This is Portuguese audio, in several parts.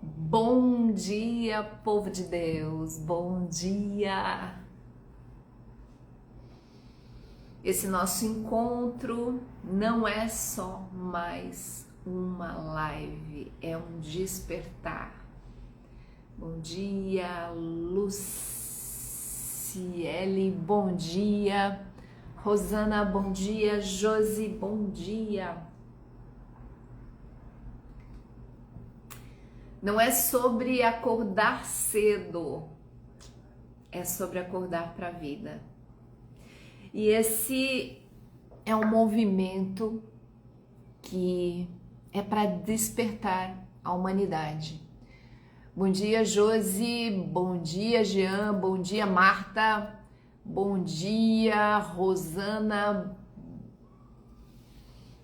Bom dia, povo de Deus, bom dia! Esse nosso encontro não é só mais uma live, é um despertar. Bom dia, Luciele, bom dia, Rosana, bom dia, Josi, bom dia. Não é sobre acordar cedo, é sobre acordar para a vida. E esse é um movimento que é para despertar a humanidade. Bom dia, Josi, bom dia, Jean, bom dia, Marta, bom dia, Rosana.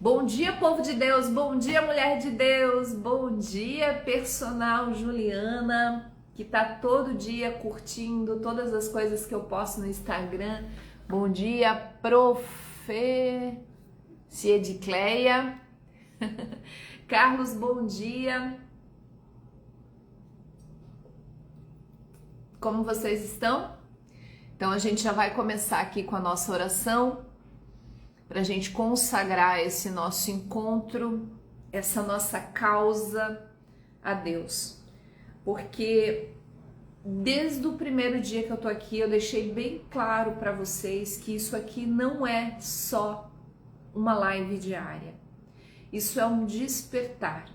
Bom dia, povo de Deus, bom dia, mulher de Deus, bom dia, personal Juliana, que tá todo dia curtindo todas as coisas que eu posto no Instagram. Bom dia, profe Ciedicleia. Carlos, bom dia. Como vocês estão? Então a gente já vai começar aqui com a nossa oração, para a gente consagrar esse nosso encontro, essa nossa causa a Deus. Porque desde o primeiro dia que eu tô aqui, eu deixei bem claro para vocês que isso aqui não é só uma live diária. Isso é um despertar.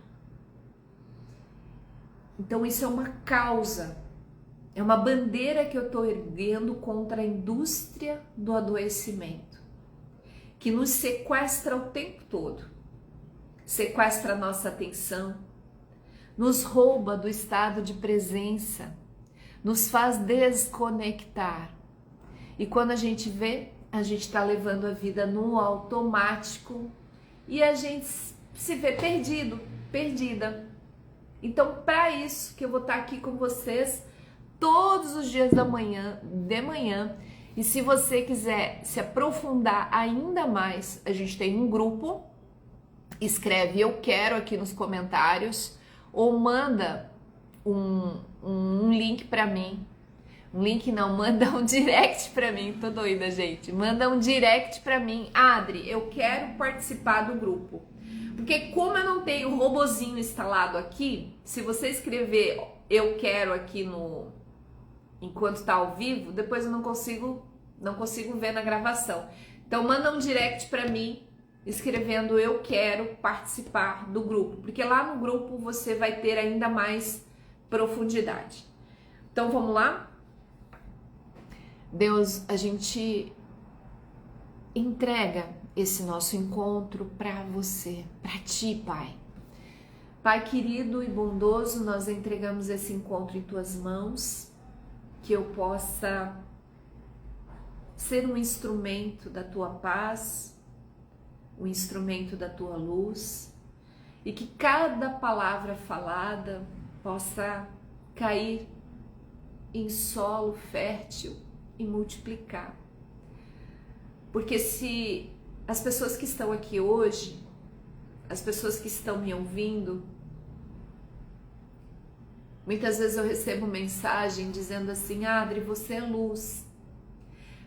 Então isso é uma causa, é uma bandeira que eu tô erguendo contra a indústria do adoecimento, que nos sequestra o tempo todo, sequestra a nossa atenção, nos rouba do estado de presença, nos faz desconectar. E quando a gente vê, a gente está levando a vida no automático e a gente se vê perdido, perdida. Então, para isso que eu vou estar aqui com vocês todos os dias de manhã. E se você quiser se aprofundar ainda mais, a gente tem um grupo, escreve eu quero aqui nos comentários ou manda um link para mim. Um link não, manda um direct para mim, tô doida, gente. Manda um direct para mim. Adri, eu quero participar do grupo. Porque como eu não tenho o robozinho instalado aqui, se você escrever eu quero aqui enquanto tá ao vivo, depois eu não consigo ver na gravação. Então manda um direct para mim escrevendo eu quero participar do grupo, porque lá no grupo você vai ter ainda mais profundidade. Então vamos lá? Deus, a gente entrega esse nosso encontro para você, para ti, Pai. Pai querido e bondoso, nós entregamos esse encontro em tuas mãos, que eu possa ser um instrumento da tua paz, um instrumento da tua luz, e que cada palavra falada possa cair em solo fértil e multiplicar. Porque se as pessoas que estão aqui hoje, as pessoas que estão me ouvindo, muitas vezes eu recebo mensagem dizendo assim, Adri, você é luz.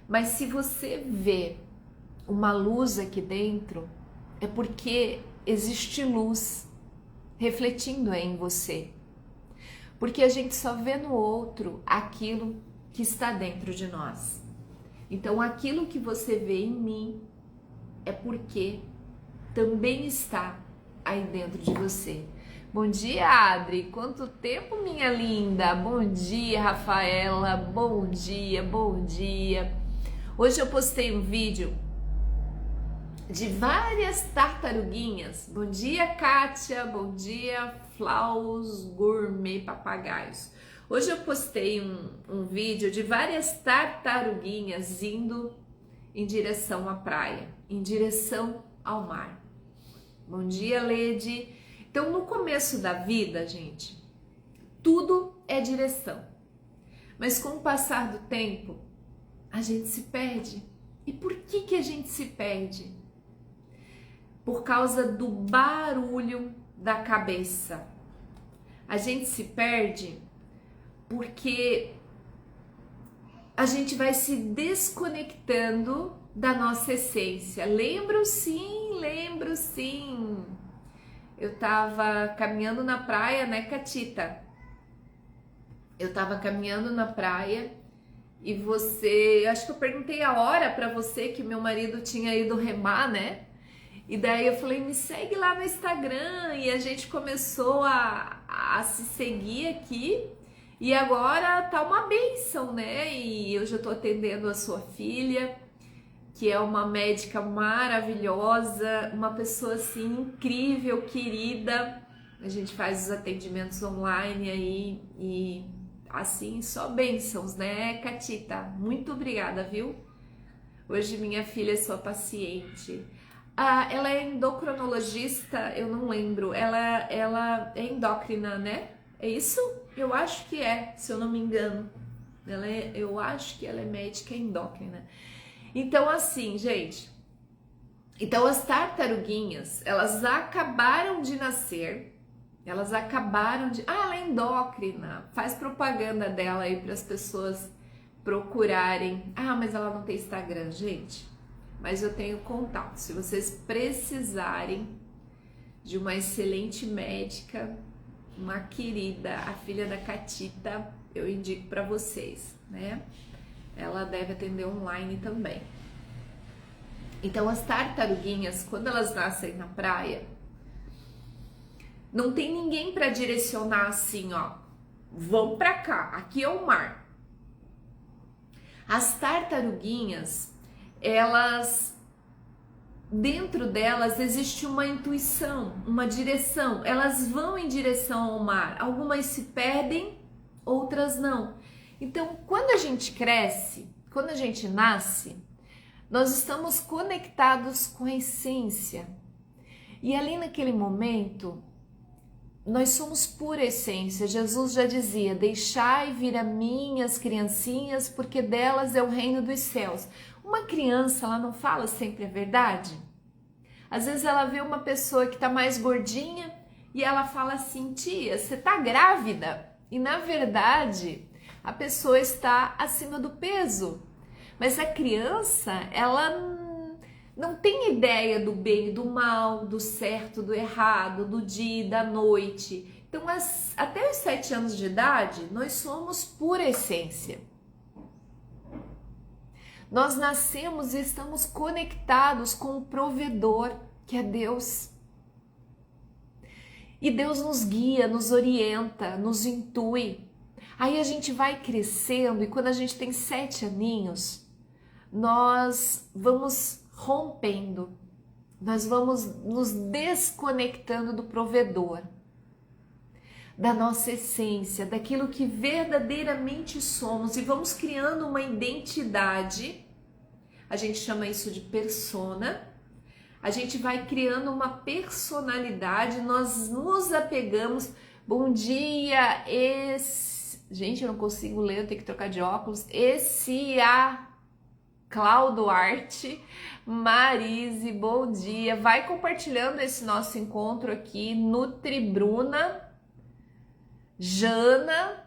Mas se você vê uma luz aqui dentro, é porque existe luz refletindo em você. Porque a gente só vê no outro aquilo que está dentro de nós. Então aquilo que você vê em mim é porque também está aí dentro de você. Bom dia, Adri. Quanto tempo, minha linda? Bom dia, Rafaela. Bom dia, bom dia. Hoje eu postei um vídeo de várias tartaruguinhas. Bom dia, Kátia. Bom dia, Flaus Gourmet Papagaios. Hoje eu postei um vídeo de várias tartaruguinhas indo em direção à praia, em direção ao mar. Bom dia, Lede. Então, no começo da vida, gente, tudo é direção. Mas com o passar do tempo, a gente se perde. E por que a gente se perde? Por causa do barulho da cabeça. A gente se perde porque a gente vai se desconectando da nossa essência. Lembro sim, lembro sim. Eu tava caminhando na praia, né, Catita? Eu tava caminhando na praia e eu acho que eu perguntei a hora pra você que meu marido tinha ido remar, né? E daí eu falei, me segue lá no Instagram, e a gente começou a se seguir aqui. E agora tá uma bênção, né? E eu já tô atendendo a sua filha, que é uma médica maravilhosa, uma pessoa assim incrível, querida. A gente faz os atendimentos online aí e assim, só bênçãos, né, Catita? Muito obrigada, viu? Hoje minha filha é sua paciente. Ah, ela é endocrinologista, eu não lembro. Ela é endócrina, né? É isso? Eu acho que é, se eu não me engano. Eu acho que ela é médica endócrina. Então, assim, gente. Então, as tartaruguinhas, elas acabaram de nascer. Elas acabaram de... Ah, ela é endócrina. Faz propaganda dela aí para as pessoas procurarem. Ah, mas ela não tem Instagram, gente. Mas eu tenho contato. Se vocês precisarem de uma excelente médica, uma querida, a filha da Catita, eu indico para vocês, né? Ela deve atender online também. Então, as tartaruguinhas, quando elas nascem na praia, não tem ninguém para direcionar assim, ó. Vão para cá, aqui é o mar. As tartaruguinhas, elas, dentro delas existe uma intuição, uma direção. Elas vão em direção ao mar. Algumas se perdem, outras não. Então, quando a gente cresce, quando a gente nasce, nós estamos conectados com a essência. E ali naquele momento, nós somos pura essência. Jesus já dizia, deixai vir a mim as criancinhas, porque delas é o reino dos céus. Uma criança, ela não fala sempre a verdade? Às vezes ela vê uma pessoa que está mais gordinha e ela fala assim, tia, você está grávida? E na verdade, a pessoa está acima do peso. Mas a criança, ela não tem ideia do bem e do mal, do certo, do errado, do dia e da noite. Então, até os 7 anos de idade, nós somos pura essência. Nós nascemos e estamos conectados com o provedor, que é Deus. E Deus nos guia, nos orienta, nos intui. Aí a gente vai crescendo e quando a gente tem 7 aninhos, nós vamos rompendo, nós vamos nos desconectando do provedor, da nossa essência, daquilo que verdadeiramente somos e vamos criando uma identidade, a gente chama isso de persona, a gente vai criando uma personalidade, nós nos apegamos, bom dia, gente, eu não consigo ler, eu tenho que trocar de óculos, Cláudio Arte, Marise, bom dia. Vai compartilhando esse nosso encontro aqui, Nutribruna, Jana,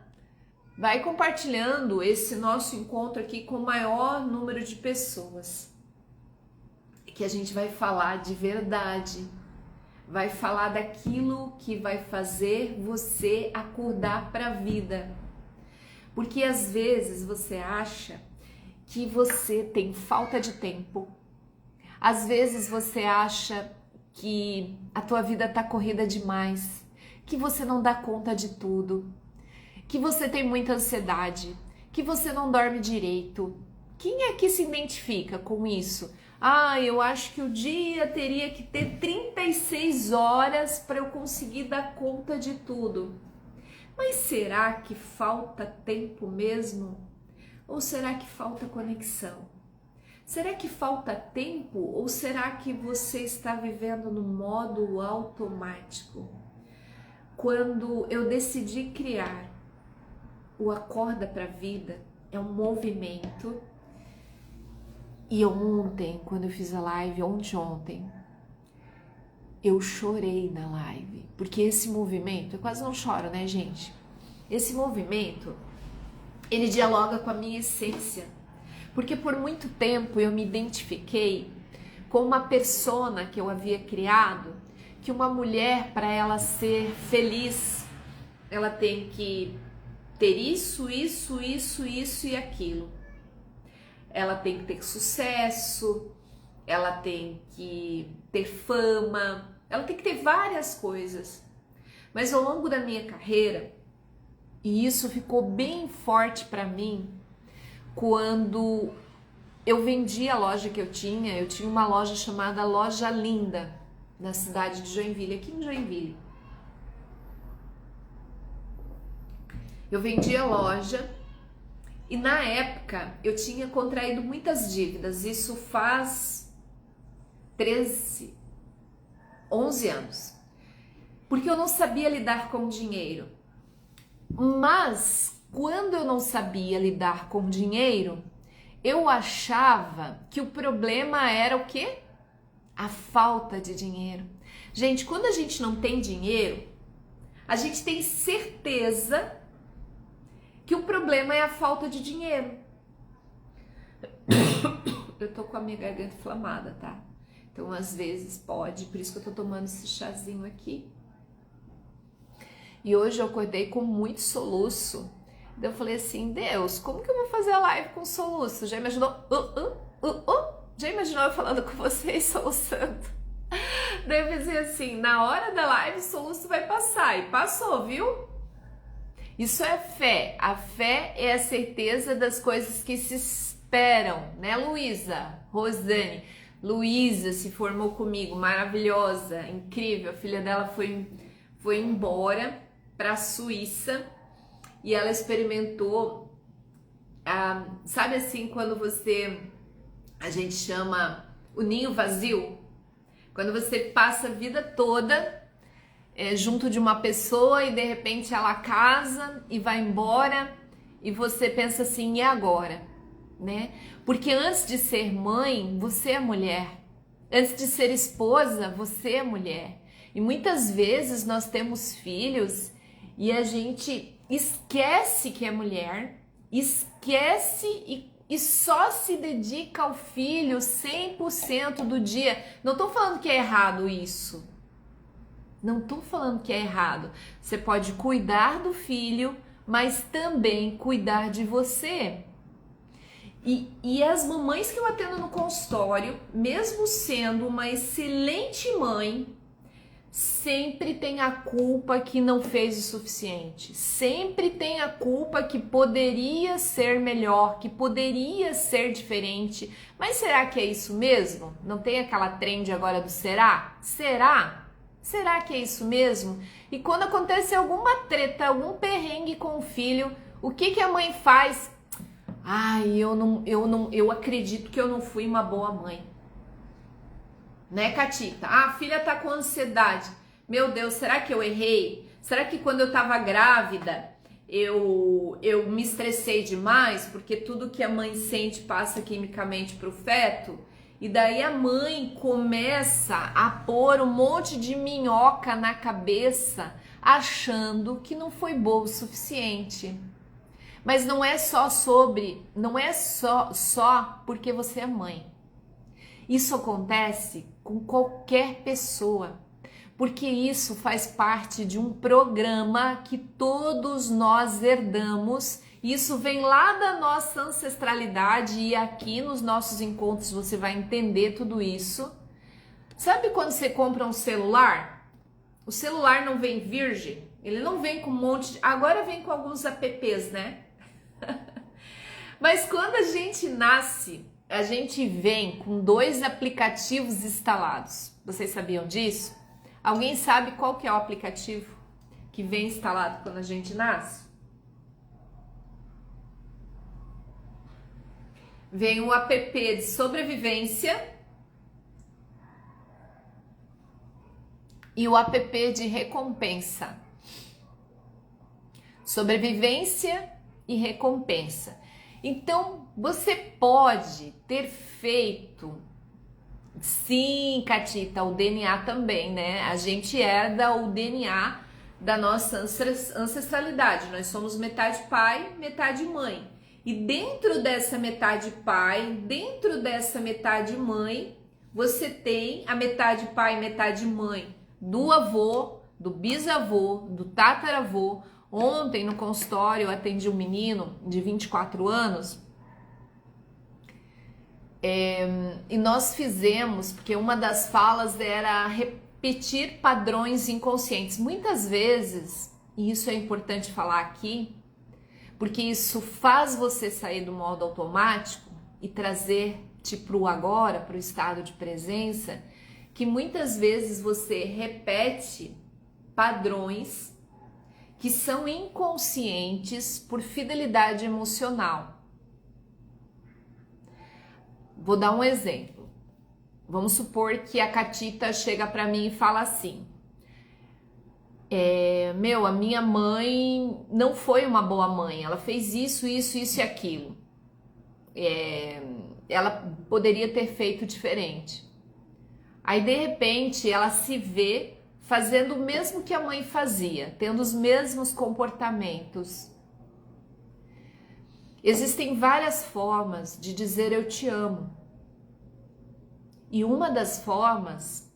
vai compartilhando esse nosso encontro aqui com o maior número de pessoas. Que a gente vai falar de verdade, vai falar daquilo que vai fazer você acordar para a vida. Porque às vezes você acha que você tem falta de tempo. Às vezes você acha que a tua vida tá corrida demais, que você não dá conta de tudo, que você tem muita ansiedade, que você não dorme direito. Quem é que se identifica com isso? Ah, eu acho que o dia teria que ter 36 horas para eu conseguir dar conta de tudo. Mas será que falta tempo mesmo? Ou será que falta conexão? Será que falta tempo ou será que você está vivendo no modo automático? Quando eu decidi criar o Acorda para a Vida, é um movimento. E ontem, quando eu fiz a live, ontem, eu chorei na live, porque esse movimento, eu quase não choro, né, gente? Esse movimento, ele dialoga com a minha essência, porque por muito tempo eu me identifiquei com uma persona que eu havia criado, que uma mulher, para ela ser feliz, ela tem que ter isso e aquilo. Ela tem que ter sucesso, ela tem que ter fama, ela tem que ter várias coisas. Mas ao longo da minha carreira, e isso ficou bem forte para mim, quando eu vendi a loja que eu tinha uma loja chamada Loja Linda, na cidade de Joinville, aqui em Joinville. Eu vendi a loja e na época eu tinha contraído muitas dívidas, isso faz 11 anos, porque eu não sabia lidar com dinheiro. Mas quando eu não sabia lidar com dinheiro, eu achava que o problema era o quê? A falta de dinheiro. Gente, quando a gente não tem dinheiro, a gente tem certeza que o problema é a falta de dinheiro. Eu tô com a minha garganta inflamada, tá? Então, às vezes pode, por isso que eu tô tomando esse chazinho aqui. E hoje eu acordei com muito soluço. Daí eu falei assim, Deus, como que eu vou fazer a live com soluço? Já imaginou? Já imaginou eu falando com vocês soluçando? Daí eu pensei assim, na hora da live o soluço vai passar. E passou, viu? Isso é fé. A fé é a certeza das coisas que se esperam, né, Luísa? Rosane. Luísa se formou comigo, maravilhosa, incrível. A filha dela foi embora para a Suíça e ela experimentou, sabe assim, quando a gente chama o ninho vazio? Quando você passa a vida toda junto de uma pessoa e de repente ela casa e vai embora e você pensa assim, e agora? Né? Porque antes de ser mãe, você é mulher. Antes de ser esposa, você é mulher. E muitas vezes nós temos filhos e a gente esquece que é mulher, esquece e só se dedica ao filho 100% do dia. Não estou falando que é errado isso. Não estou falando que é errado. Você pode cuidar do filho, mas também cuidar de você. E as mamães que eu atendo no consultório, mesmo sendo uma excelente mãe, sempre tem a culpa que não fez o suficiente. Sempre tem a culpa que poderia ser melhor, que poderia ser diferente. Mas será que é isso mesmo? Não tem aquela trend agora do será? Será? Será que é isso mesmo? E quando acontece alguma treta, algum perrengue com o filho, o que a mãe faz? Ai, eu acredito que eu não fui uma boa mãe. Né, Catita? A filha tá com ansiedade. Meu Deus, será que eu errei? Será que quando eu tava grávida eu me estressei demais? Porque tudo que a mãe sente passa quimicamente pro feto. E daí a mãe começa a pôr um monte de minhoca na cabeça, achando que não foi boa o suficiente. Mas não é só porque você é mãe. Isso acontece com qualquer pessoa, porque isso faz parte de um programa que todos nós herdamos. Isso vem lá da nossa ancestralidade e aqui nos nossos encontros você vai entender tudo isso. Sabe quando você compra um celular? O celular não vem virgem, ele não vem com um monte de... Agora vem com alguns apps, né? Mas quando a gente nasce, a gente vem com 2 aplicativos instalados. Vocês sabiam disso? Alguém sabe qual que é o aplicativo que vem instalado quando a gente nasce? Vem o app de sobrevivência e o app de recompensa. Sobrevivência e recompensa. Então, você pode ter feito Sim, Catita, o DNA também, né? A gente herda o DNA da nossa ancestralidade. Nós somos metade pai, metade mãe. E dentro dessa metade pai, dentro dessa metade mãe, você tem a metade pai, metade mãe do avô, do bisavô, do tataravô. Ontem no consultório eu atendi um menino de 24 anos e nós fizemos, porque uma das falas era repetir padrões inconscientes. Muitas vezes, e isso é importante falar aqui, porque isso faz você sair do modo automático e trazer-te para o agora, para o estado de presença, que muitas vezes você repete padrões que são inconscientes por fidelidade emocional. Vou dar um exemplo. Vamos supor que a Catita chega para mim e fala assim: a minha mãe não foi uma boa mãe, ela fez isso, isso, isso e aquilo. Ela poderia ter feito diferente. Aí de repente ela se vê fazendo o mesmo que a mãe fazia, tendo os mesmos comportamentos. Existem várias formas de dizer eu te amo. E uma das formas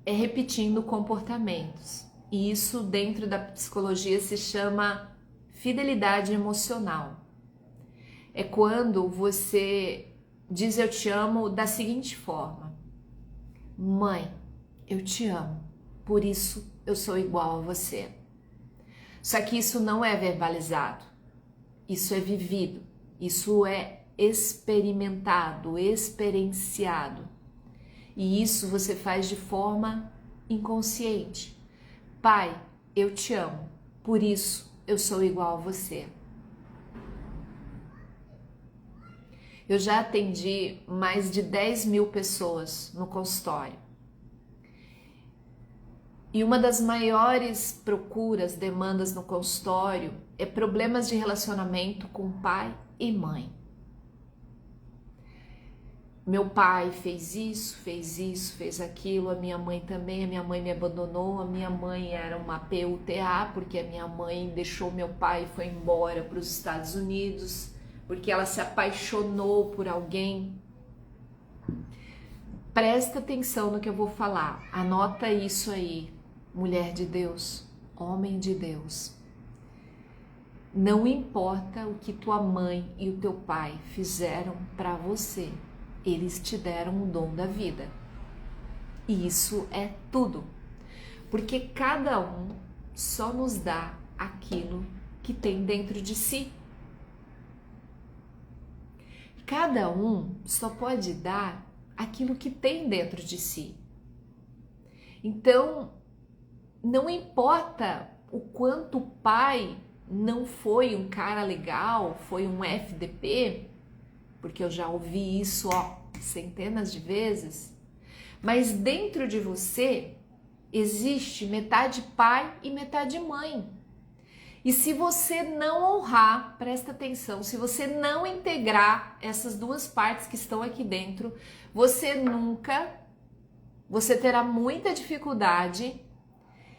é repetindo comportamentos. E isso dentro da psicologia se chama fidelidade emocional. É quando você diz eu te amo da seguinte forma: mãe, eu te amo, por isso eu sou igual a você. Só que isso não é verbalizado, isso é vivido, isso é experimentado, experienciado. E isso você faz de forma inconsciente. Pai, eu te amo, por isso eu sou igual a você. Eu já atendi mais de 10 mil pessoas no consultório. E uma das maiores procuras, demandas no consultório é problemas de relacionamento com pai e mãe. Meu pai fez isso, fez aquilo, a minha mãe também, a minha mãe me abandonou, a minha mãe era uma PUTA, porque a minha mãe deixou meu pai e foi embora para os Estados Unidos, porque ela se apaixonou por alguém. Presta atenção no que eu vou falar, anota isso aí, mulher de Deus, homem de Deus. Não importa o que tua mãe e o teu pai fizeram para você, eles te deram o dom da vida. E isso é tudo. Porque cada um só nos dá aquilo que tem dentro de si. Cada um só pode dar aquilo que tem dentro de si. Então, não importa o quanto o pai não foi um cara legal, foi um FDP, porque eu já ouvi isso centenas de vezes, mas dentro de você existe metade pai e metade mãe. E se você não honrar, presta atenção, se você não integrar essas duas partes que estão aqui dentro, você terá muita dificuldade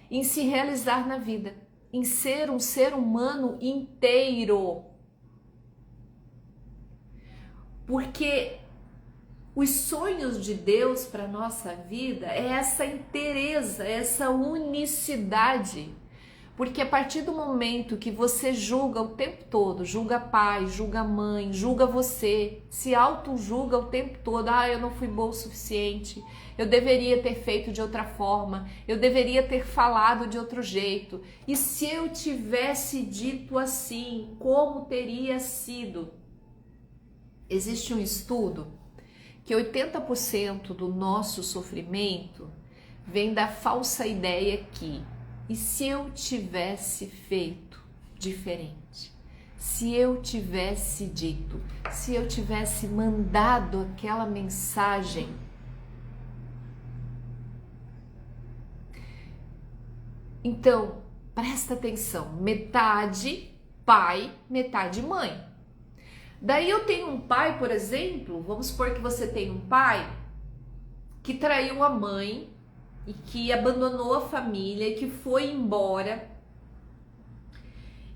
em se realizar na vida, em ser um ser humano inteiro. Porque os sonhos de Deus para a nossa vida é essa inteireza, essa unicidade. Porque a partir do momento que você julga o tempo todo, julga pai, julga mãe, julga você, se auto-julga o tempo todo, eu não fui boa o suficiente, eu deveria ter feito de outra forma, eu deveria ter falado de outro jeito, e se eu tivesse dito assim, como teria sido? Existe um estudo que 80% do nosso sofrimento vem da falsa ideia que e se eu tivesse feito diferente? Se eu tivesse dito, se eu tivesse mandado aquela mensagem? Então, presta atenção, metade pai, metade mãe. Daí eu tenho um pai, por exemplo, vamos supor que você tem um pai que traiu a mãe e que abandonou a família e que foi embora,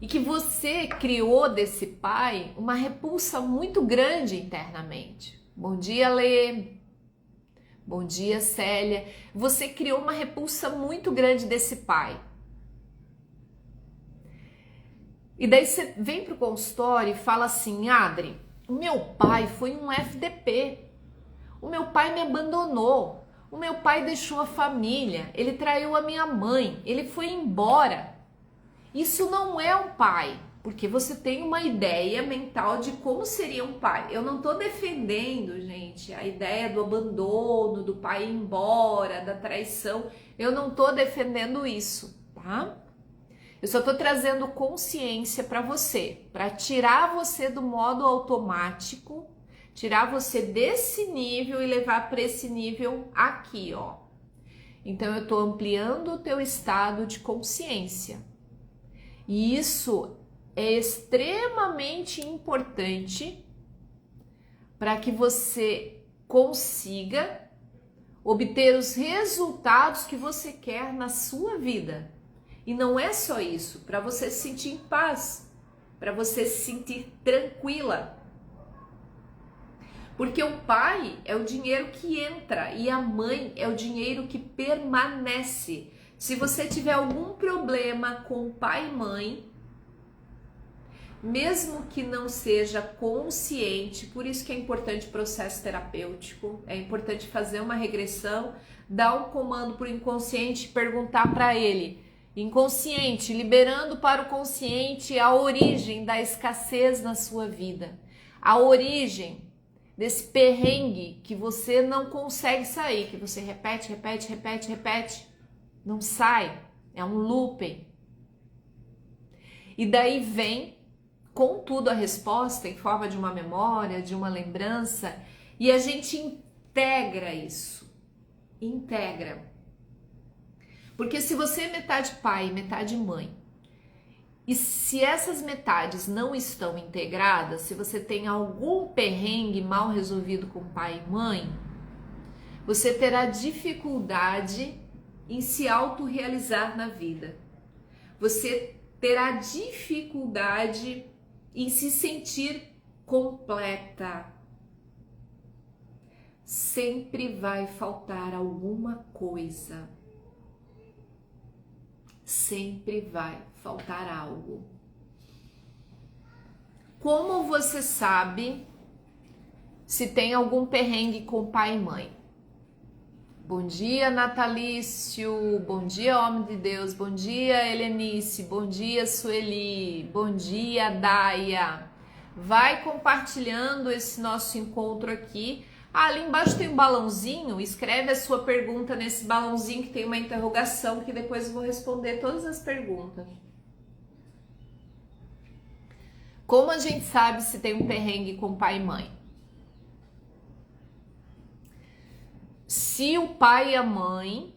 e que você criou desse pai uma repulsa muito grande internamente. Bom dia, Lê. Bom dia, Célia. Você criou uma repulsa muito grande desse pai. E daí você vem pro consultório e fala assim: Adri, o meu pai foi um FDP. O meu pai me abandonou. O meu pai deixou a família. Ele traiu a minha mãe. Ele foi embora. Isso não é um pai, porque você tem uma ideia mental de como seria um pai. Eu não estou defendendo, gente, a ideia do abandono, do pai ir embora, da traição. Eu não estou defendendo isso, tá? Eu só estou trazendo consciência para você, para tirar você do modo automático, tirar você desse nível e levar para esse nível aqui, ó. Então eu estou ampliando o teu estado de consciência. E isso é extremamente importante para que você consiga obter os resultados que você quer na sua vida. E não é só isso, para você se sentir em paz, para você se sentir tranquila. Porque o pai é o dinheiro que entra e a mãe é o dinheiro que permanece. Se você tiver algum problema com pai e mãe, mesmo que não seja consciente, por isso que é importante o processo terapêutico, é importante fazer uma regressão, dar um comando para o inconsciente e perguntar para ele, inconsciente, liberando para o consciente a origem da escassez na sua vida, a origem desse perrengue que você não consegue sair, que você repete, não sai, é um looping. E daí vem, contudo, a resposta em forma de uma memória, de uma lembrança, e a gente integra isso. Integra. Porque se você é metade pai e metade mãe, e se essas metades não estão integradas, se você tem algum perrengue mal resolvido com pai e mãe, você terá dificuldade em se autorrealizar na vida. Você terá dificuldade em se sentir completa. Sempre vai faltar alguma coisa. Sempre vai faltar algo. Como você sabe se tem algum perrengue com pai e mãe? Bom dia, Natalício. Bom dia, homem de Deus. Bom dia, Helenice. Bom dia, Sueli. Bom dia, Daia. Vai compartilhando esse nosso encontro aqui. Ali embaixo tem um balãozinho. Escreve a sua pergunta nesse balãozinho que tem uma interrogação, que depois eu vou responder todas as perguntas. Como a gente sabe se tem um perrengue com pai e mãe? Se o pai e a mãe,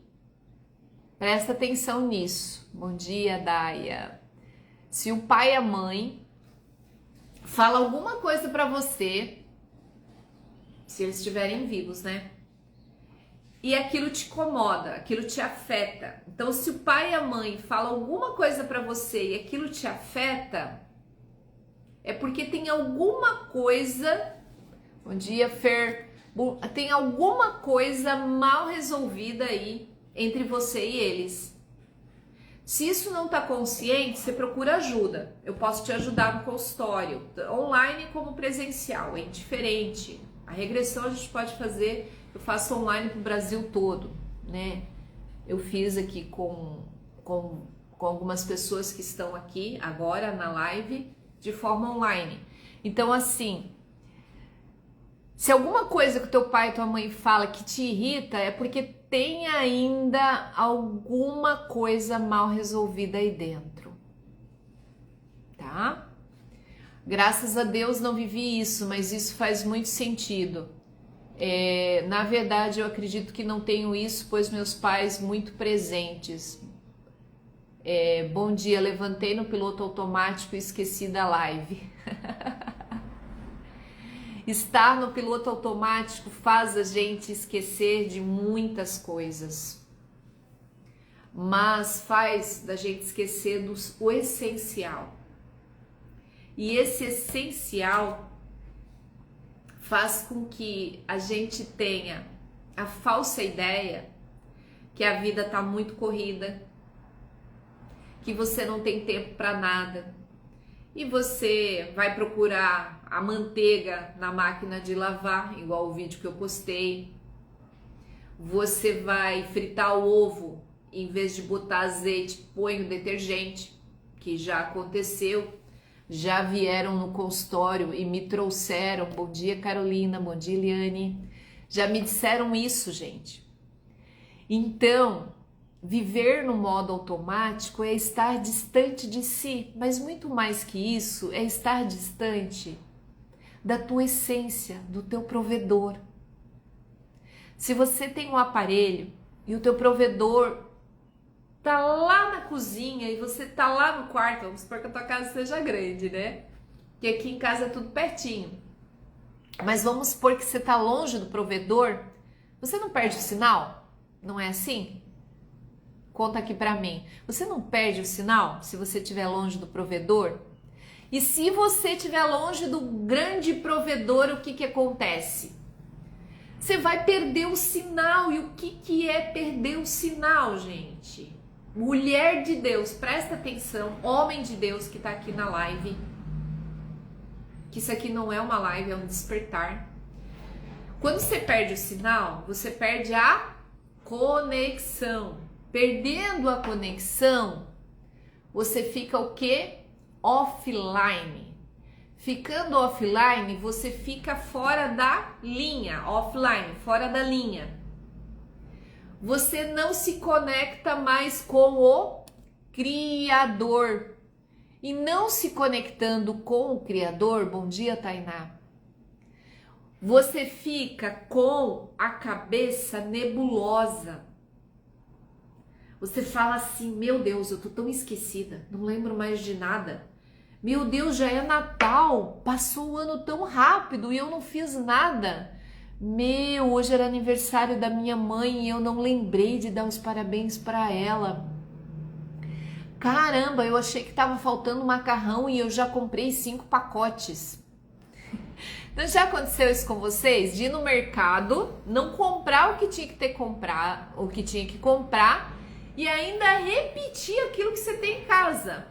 presta atenção nisso. Bom dia, Daia. Se o pai e a mãe fala alguma coisa pra você, se eles estiverem vivos, né? E aquilo te incomoda, aquilo te afeta. Então, se o pai e a mãe falam alguma coisa pra você e aquilo te afeta, é porque tem alguma coisa. Bom dia, Fer. Tem alguma coisa mal resolvida aí entre você e eles. Se isso não está consciente, você procura ajuda. Eu posso te ajudar no consultório, online como presencial, é indiferente. A regressão a gente pode fazer, eu faço online para o Brasil todo, né? Eu fiz aqui com algumas pessoas que estão aqui agora na live de forma online. Então, assim, se alguma coisa que o teu pai e tua mãe fala que te irrita, é porque tem ainda alguma coisa mal resolvida aí dentro, tá? Graças a Deus não vivi isso, mas isso faz muito sentido. Na verdade, eu acredito que não tenho isso, pois meus pais muito presentes. Bom dia, levantei no piloto automático e esqueci da live. Estar no piloto automático faz a gente esquecer de muitas coisas, mas faz da gente esquecer o essencial. E esse essencial faz com que a gente tenha a falsa ideia que a vida tá muito corrida, que você não tem tempo para nada, e você vai procurar a manteiga na máquina de lavar, igual o vídeo que eu postei. Você vai fritar o ovo, em vez de botar azeite, põe o detergente, que já aconteceu. Já vieram no consultório e me trouxeram, bom dia Carolina, bom dia Eliane, já me disseram isso, gente. Então, viver no modo automático é estar distante de si, mas muito mais que isso, é estar distante da tua essência, do teu provedor. Se você tem um aparelho e o teu provedor tá lá na cozinha e você tá lá no quarto, vamos supor que a tua casa seja grande, né? Que aqui em casa é tudo pertinho. Mas vamos supor que você tá longe do provedor, você não perde o sinal? Não é assim? Conta aqui pra mim. Você não perde o sinal se você estiver longe do provedor? E se você estiver longe do grande provedor, o que que acontece? Você vai perder o sinal. E o que que é perder o sinal, gente? Mulher de Deus, presta atenção, homem de Deus que tá aqui na live, que isso aqui não é uma live, é um despertar. Quando você perde o sinal, você perde a conexão. Perdendo a conexão, você fica o quê? Offline. Ficando offline, você fica fora da linha, offline, fora da linha. Você não se conecta mais com o Criador. E não se conectando com o Criador, bom dia Tainá, você fica com a cabeça nebulosa. Você fala assim, meu Deus, eu tô tão esquecida, não lembro mais de nada. Meu Deus, já é Natal, passou o ano tão rápido e eu não fiz nada. Meu, hoje era aniversário da minha mãe e eu não lembrei de dar os parabéns para ela. Caramba, eu achei que tava faltando macarrão e eu já comprei 5 pacotes. Então já aconteceu isso com vocês? De ir no mercado, não comprar o que tinha que ter comprar, o que tinha que comprar e ainda repetir aquilo que você tem em casa.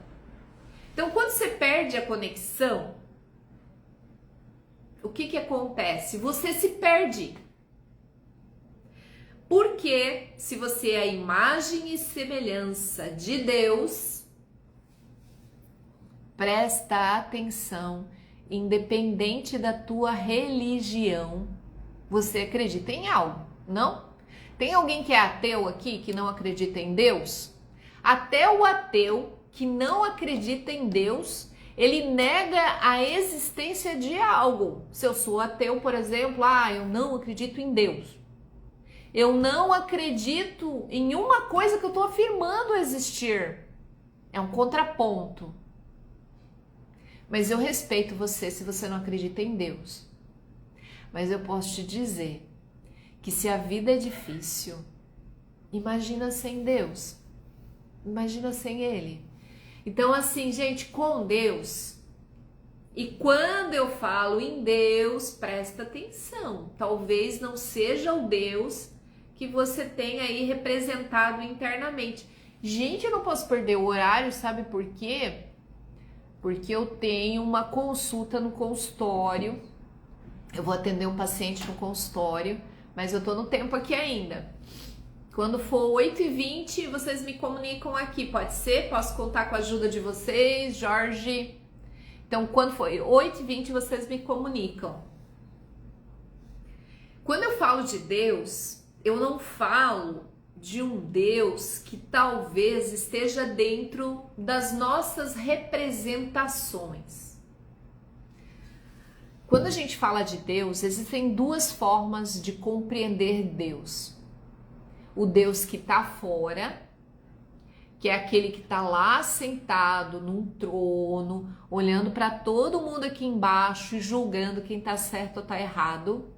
Então quando você perde a conexão, o que que acontece? Você se perde. Porque se você é a imagem e semelhança de Deus, presta atenção, independente da tua religião, você acredita em algo, não? Tem alguém que é ateu aqui, que não acredita em Deus? Até o ateu que não acredita em Deus, ele nega a existência de algo. Se eu sou ateu, por exemplo, eu não acredito em Deus. Eu não acredito em uma coisa que eu estou afirmando existir. É um contraponto. Mas eu respeito você se você não acredita em Deus. Mas eu posso te dizer que se a vida é difícil, imagina sem Deus. Imagina sem Ele. Então assim, gente, com Deus, e quando eu falo em Deus, presta atenção. Talvez não seja o Deus que você tem aí representado internamente. Gente, eu não posso perder o horário, sabe por quê? Porque eu tenho uma consulta no consultório. Eu vou atender um paciente no consultório, mas eu tô no tempo aqui ainda. Quando for 8h20, vocês me comunicam aqui, pode ser? Posso contar com a ajuda de vocês, Jorge? Então, quando for 8h20, vocês me comunicam. Quando eu falo de Deus, eu não falo de um Deus que talvez esteja dentro das nossas representações. Quando a gente fala de Deus, existem duas formas de compreender Deus. O Deus que está fora, que é aquele que está lá sentado num trono, olhando para todo mundo aqui embaixo e julgando quem está certo ou está errado.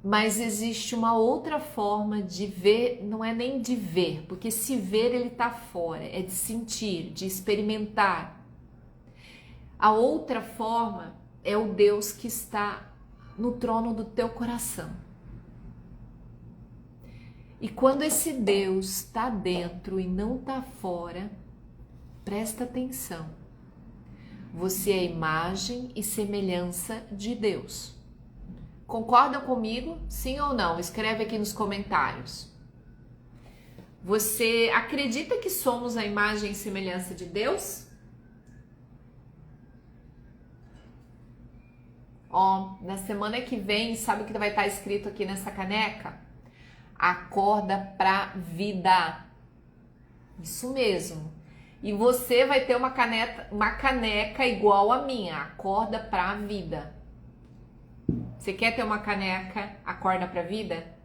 Mas existe uma outra forma de ver, não é nem de ver, porque se ver ele está fora, é de sentir, de experimentar. A outra forma é o Deus que está no trono do teu coração. E quando esse Deus está dentro e não está fora, presta atenção. Você é imagem e semelhança de Deus. Concordam comigo? Sim ou não? Escreve aqui nos comentários. Você acredita que somos a imagem e semelhança de Deus? Ó, na semana que vem, sabe o que vai estar escrito aqui nessa caneca? Acorda pra vida. Isso mesmo. E você vai ter uma caneca igual a minha. Acorda pra vida. Você quer ter uma caneca Acorda pra vida?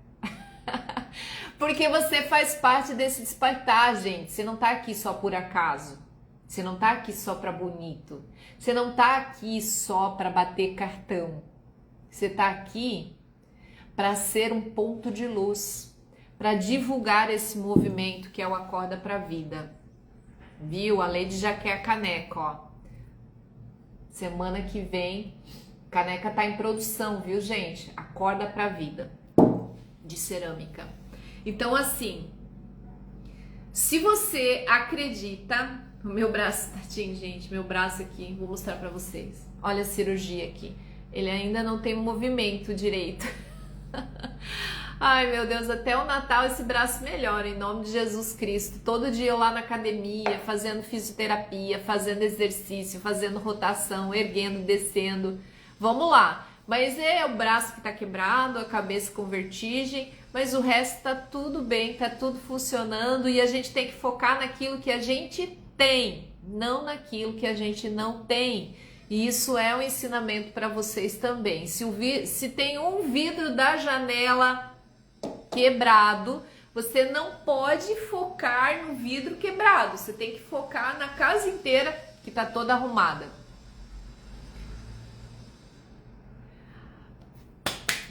Porque você faz parte desse despertar, gente. Você não tá aqui só por acaso. Você não tá aqui só pra bonito. Você não tá aqui só pra bater cartão. Você tá aqui para ser um ponto de luz, para divulgar esse movimento que é o Acorda pra Vida. Viu? A Lady já quer a caneca, ó. Semana que vem, caneca tá em produção, viu, gente? Acorda pra Vida, de cerâmica. Então, assim, se você acredita... O meu braço, tadinho, gente, meu braço aqui, vou mostrar pra vocês. Olha a cirurgia aqui. Ele ainda não tem movimento direito. Ai, meu Deus, até o Natal esse braço melhora, em nome de Jesus Cristo. Todo dia eu lá na academia, fazendo fisioterapia, fazendo exercício, fazendo rotação, erguendo, descendo. Vamos lá. Mas é o braço que tá quebrado, a cabeça com vertigem, mas o resto tá tudo bem, tá tudo funcionando e a gente tem que focar naquilo que a gente tem, não naquilo que a gente não tem. E isso é um ensinamento para vocês também. Se tem um vidro da janela quebrado, você não pode focar no vidro quebrado. Você tem que focar na casa inteira que tá toda arrumada.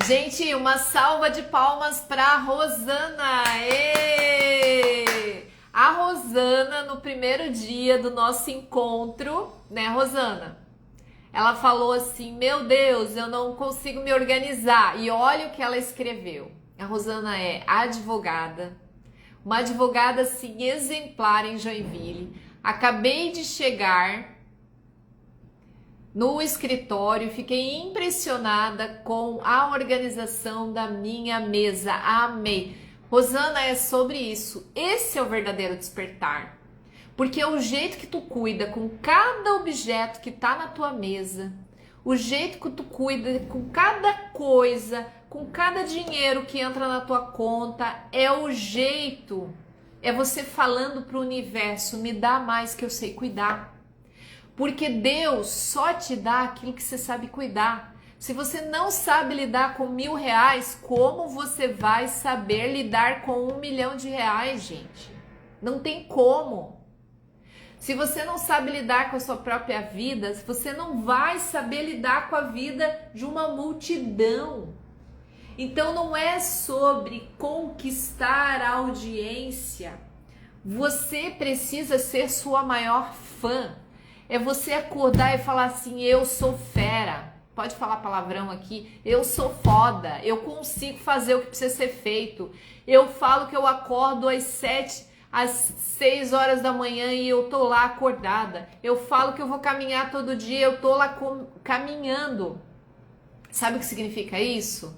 Gente, uma salva de palmas para Rosana. Êêê! A Rosana, no primeiro dia do nosso encontro, né, Rosana? Ela falou assim, meu Deus, eu não consigo me organizar. E olha o que ela escreveu. A Rosana é advogada, uma advogada assim exemplar em Joinville. Acabei de chegar no escritório, fiquei impressionada com a organização da minha mesa. Amei. Rosana, é sobre isso. Esse é o verdadeiro despertar. Porque é o jeito que tu cuida com cada objeto que tá na tua mesa, o jeito que tu cuida com cada coisa, com cada dinheiro que entra na tua conta, é o jeito. É você falando pro universo, me dá mais que eu sei cuidar. Porque Deus só te dá aquilo que você sabe cuidar. Se você não sabe lidar com R$1.000, como você vai saber lidar com R$1 milhão, gente? Não tem como. Se você não sabe lidar com a sua própria vida, você não vai saber lidar com a vida de uma multidão. Então não é sobre conquistar a audiência. Você precisa ser sua maior fã. É você acordar e falar assim, eu sou fera. Pode falar palavrão aqui, eu sou foda, eu consigo fazer o que precisa ser feito. Eu falo que eu acordo às 6 horas da manhã e eu tô lá acordada. Eu falo que eu vou caminhar todo dia, eu tô lá caminhando. Sabe o que significa isso?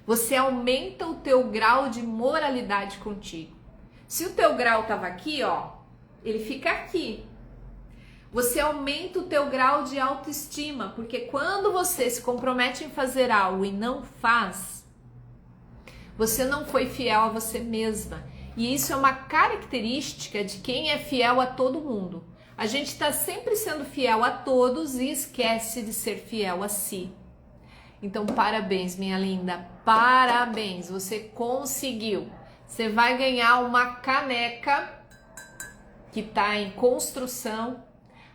Você aumenta o teu grau de moralidade contigo. Se o teu grau tava aqui, ó, ele fica aqui. Você aumenta o teu grau de autoestima, porque quando você se compromete em fazer algo e não faz, você não foi fiel a você mesma. E isso é uma característica de quem é fiel a todo mundo. A gente está sempre sendo fiel a todos e esquece de ser fiel a si. Então, parabéns, minha linda, parabéns, você conseguiu você vai ganhar uma caneca que tá em construção,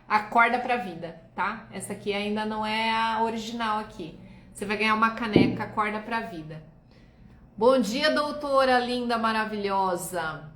Acorda pra Vida, tá? Essa aqui ainda não é a original aqui. Você vai ganhar uma caneca Acorda pra Vida. Bom dia, doutora linda, maravilhosa.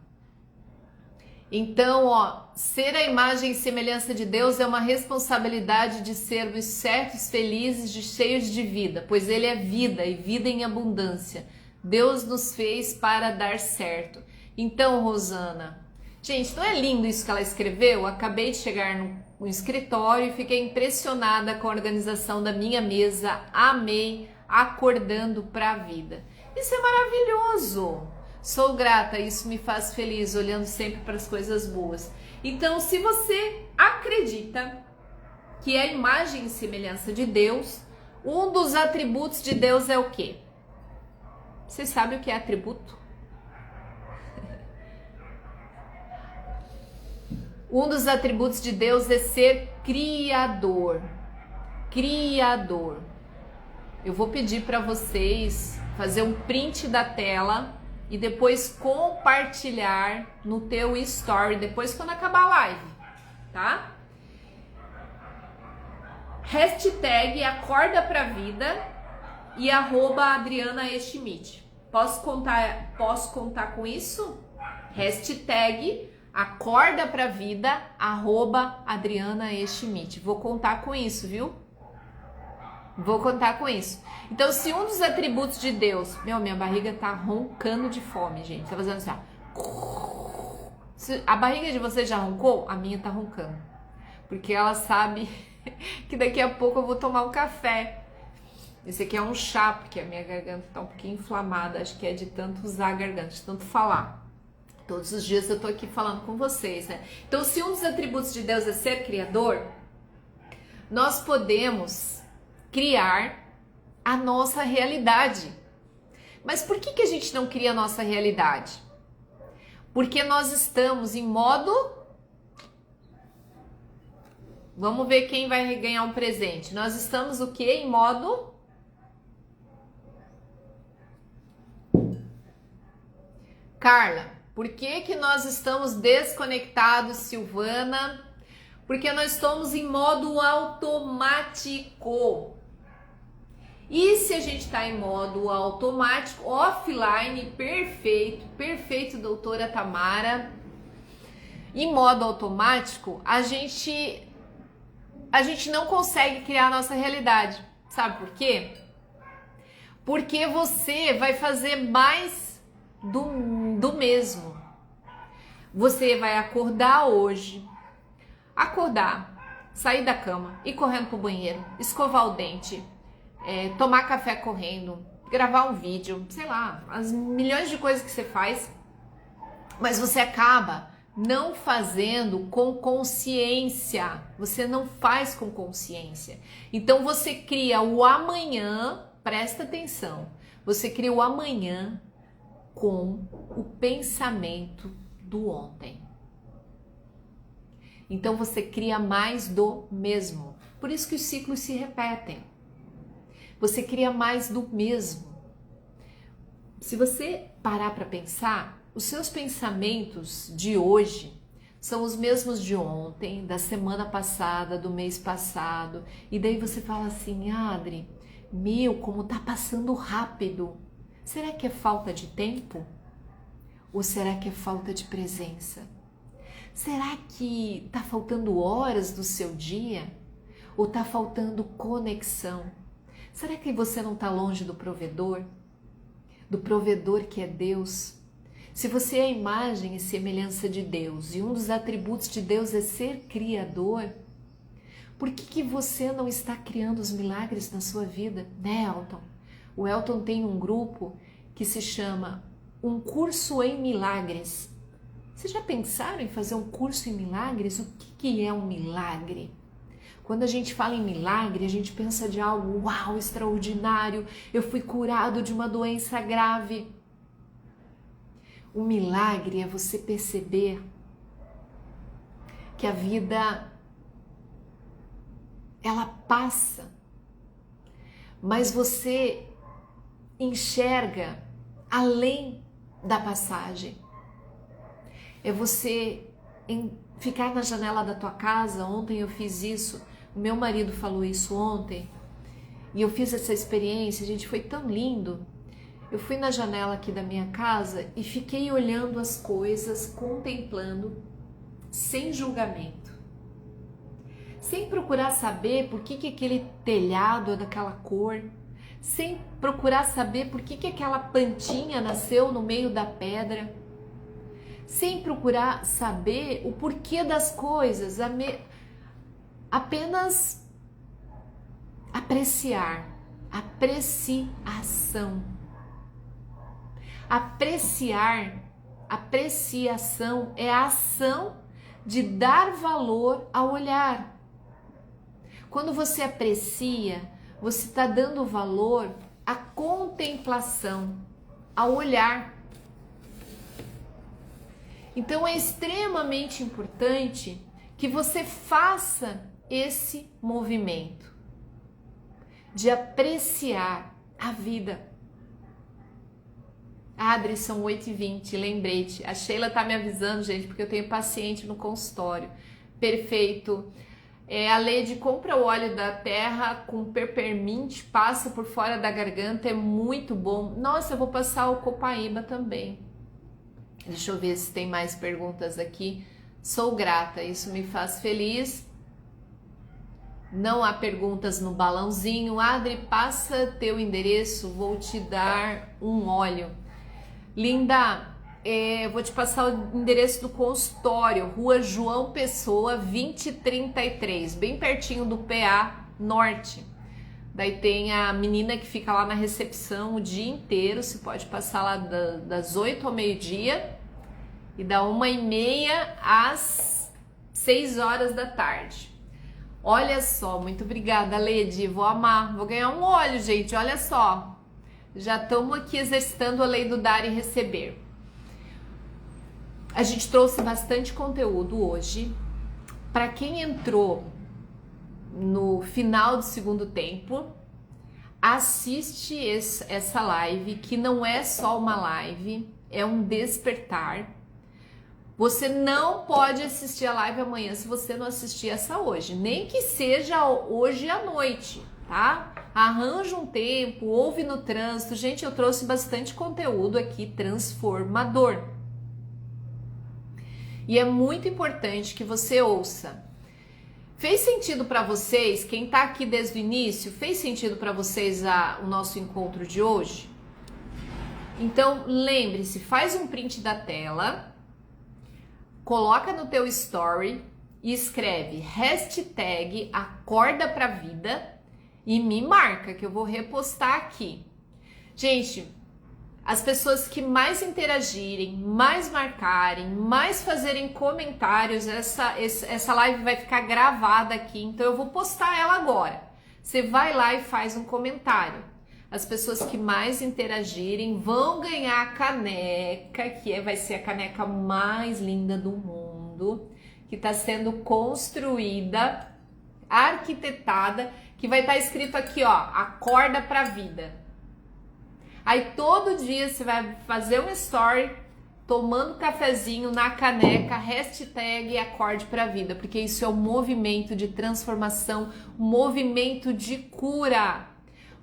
Então, ser a imagem e semelhança de Deus é uma responsabilidade de sermos certos, felizes, cheios de vida, pois Ele é vida e vida em abundância. Deus nos fez para dar certo. Então, Rosana, gente, não é lindo isso que ela escreveu? Acabei de chegar no escritório e fiquei impressionada com a organização da minha mesa. Amei, acordando para a vida. Isso é maravilhoso. Sou grata, isso me faz feliz, olhando sempre para as coisas boas. Então, se você acredita que é a imagem e semelhança de Deus, um dos atributos de Deus é o quê? Você sabe o que é atributo? Um dos atributos de Deus é ser criador. Criador. Eu vou pedir para vocês fazer um print da tela e depois compartilhar no teu story, depois quando acabar a live, tá? Hashtag Acorda pra Vida e @AdrianaEschmidt. Posso contar com isso? Hashtag Acorda pra Vida, @AdrianaEschmidt. Vou contar com isso, viu? Vou contar com isso. Então, se um dos atributos de Deus... minha barriga tá roncando de fome, gente. Tá fazendo assim, ó. Se a barriga de vocês já roncou? A minha tá roncando. Porque ela sabe que daqui a pouco eu vou tomar um café. Esse aqui é um chá, porque a minha garganta tá um pouquinho inflamada. Acho que é de tanto usar a garganta, de tanto falar. Todos os dias eu tô aqui falando com vocês, né? Então, se um dos atributos de Deus é ser criador, nós podemos criar a nossa realidade. Mas por que a gente não cria a nossa realidade? Porque nós estamos em modo... Vamos ver quem vai ganhar um presente. Nós estamos o quê? Em modo... Carla, por que nós estamos desconectados, Silvana? Porque nós estamos em modo automático. E se a gente está em modo automático, offline, perfeito, doutora Tamara. Em modo automático, a gente não consegue criar a nossa realidade. Sabe por quê? Porque você vai fazer mais do mesmo. Você vai acordar hoje, sair da cama, ir correndo pro banheiro, escovar o dente, tomar café correndo, gravar um vídeo, sei lá, as milhões de coisas que você faz, mas você acaba não fazendo com consciência. Você não faz com consciência. Então você cria o amanhã, presta atenção, você cria o amanhã com o pensamento do ontem. Então você cria mais do mesmo. Por isso que os ciclos se repetem. Você cria mais do mesmo. Se você parar para pensar, os seus pensamentos de hoje são os mesmos de ontem, da semana passada, do mês passado. E daí você fala assim, Adri, como tá passando rápido. Será que é falta de tempo? Ou será que é falta de presença? Será que tá faltando horas do seu dia? Ou tá faltando conexão? Será que você não está longe do provedor? Do provedor que é Deus? Se você é a imagem e semelhança de Deus e um dos atributos de Deus é ser criador, por que você não está criando os milagres na sua vida, né, Elton? O Elton tem um grupo que se chama Um Curso em Milagres. Vocês já pensaram em fazer um curso em milagres? O que é um milagre? Quando a gente fala em milagre, a gente pensa de algo, uau, extraordinário, eu fui curado de uma doença grave. O milagre é você perceber que a vida, ela passa, mas você enxerga além da passagem. É você ficar na janela da tua casa. Ontem eu fiz isso, o meu marido falou isso ontem, e eu fiz essa experiência, gente, foi tão lindo. Eu fui na janela aqui da minha casa e fiquei olhando as coisas, contemplando, sem julgamento. Sem procurar saber por que aquele telhado é daquela cor, sem procurar saber por que aquela plantinha nasceu no meio da pedra, sem procurar saber o porquê das coisas, apenas apreciar, apreciação. Apreciação é a ação de dar valor ao olhar. Quando você aprecia, você está dando valor à contemplação, ao olhar. Então é extremamente importante que você faça esse movimento de apreciar a vida. Adri, são 8h20, lembrete. A Sheila tá me avisando, gente, porque eu tenho paciente no consultório. Perfeito. A Lady, compra o óleo da terra com peppermint, passa por fora da garganta, é muito bom. Nossa, eu vou passar o copaíba também. Deixa eu ver se tem mais perguntas aqui. Sou grata, isso me faz feliz. Não há perguntas no balãozinho. Adri, passa teu endereço, vou te dar um óleo. Linda, eu vou te passar o endereço do consultório, Rua João Pessoa, 2033, bem pertinho do PA Norte. Daí tem a menina que fica lá na recepção o dia inteiro, você pode passar lá das 8 ao meio-dia e da 1h30 às 6 horas da tarde. Olha só, muito obrigada, Lady, vou amar, vou ganhar um óleo, gente, olha só. Já estamos aqui exercitando a lei do dar e receber. A gente trouxe bastante conteúdo hoje. Para quem entrou no final do segundo tempo, assiste essa live, que não é só uma live, é um despertar. Você não pode assistir a live amanhã se você não assistir essa hoje, nem que seja hoje à noite, tá? Arranja um tempo, ouve no trânsito. Gente, eu trouxe bastante conteúdo aqui transformador. E é muito importante que você ouça. Fez sentido para vocês, quem tá aqui desde o início, fez sentido para vocês o nosso encontro de hoje? Então, lembre-se, faz um print da tela, coloca no teu story e escreve hashtag Acorda pra Vida e me marca, que eu vou repostar aqui. Gente, as pessoas que mais interagirem, mais marcarem, mais fazerem comentários, essa live vai ficar gravada aqui, então eu vou postar ela agora. Você vai lá e faz um comentário. As pessoas que mais interagirem vão ganhar a caneca, que vai ser a caneca mais linda do mundo, que está sendo construída, arquitetada, que vai estar escrito aqui, ó, Acorda pra Vida. Aí todo dia você vai fazer um story tomando cafezinho na caneca, hashtag Acorde pra Vida, porque isso é um movimento de transformação, um movimento de cura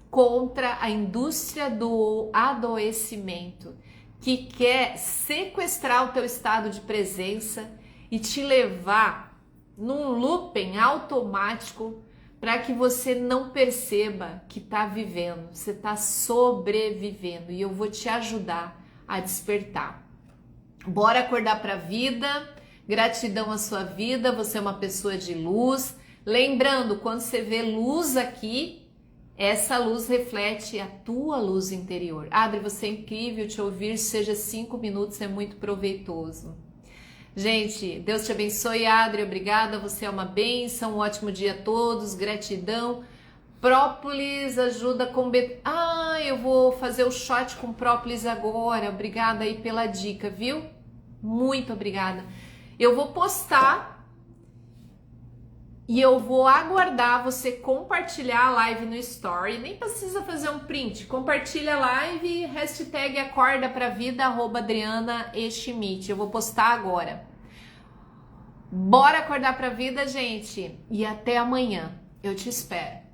contra a indústria do adoecimento, que quer sequestrar o teu estado de presença e te levar num looping automático para que você não perceba que está vivendo, você está sobrevivendo, e eu vou te ajudar a despertar. Bora acordar para a vida, gratidão à sua vida, você é uma pessoa de luz. Lembrando, quando você vê luz aqui, essa luz reflete a tua luz interior. Adri, você é incrível, te ouvir, seja 5 minutos, é muito proveitoso. Gente, Deus te abençoe, Adri, obrigada, você é uma bênção, um ótimo dia a todos, gratidão. Própolis ajuda com... eu vou fazer o shot com própolis agora, obrigada aí pela dica, viu? Muito obrigada. Eu vou postar E eu vou aguardar você compartilhar a live no story. Nem precisa fazer um print. Compartilha a live, hashtag acorda pra vida, @AdrianaEschimidt. Eu vou postar agora. Bora acordar pra vida, gente. E até amanhã. Eu te espero.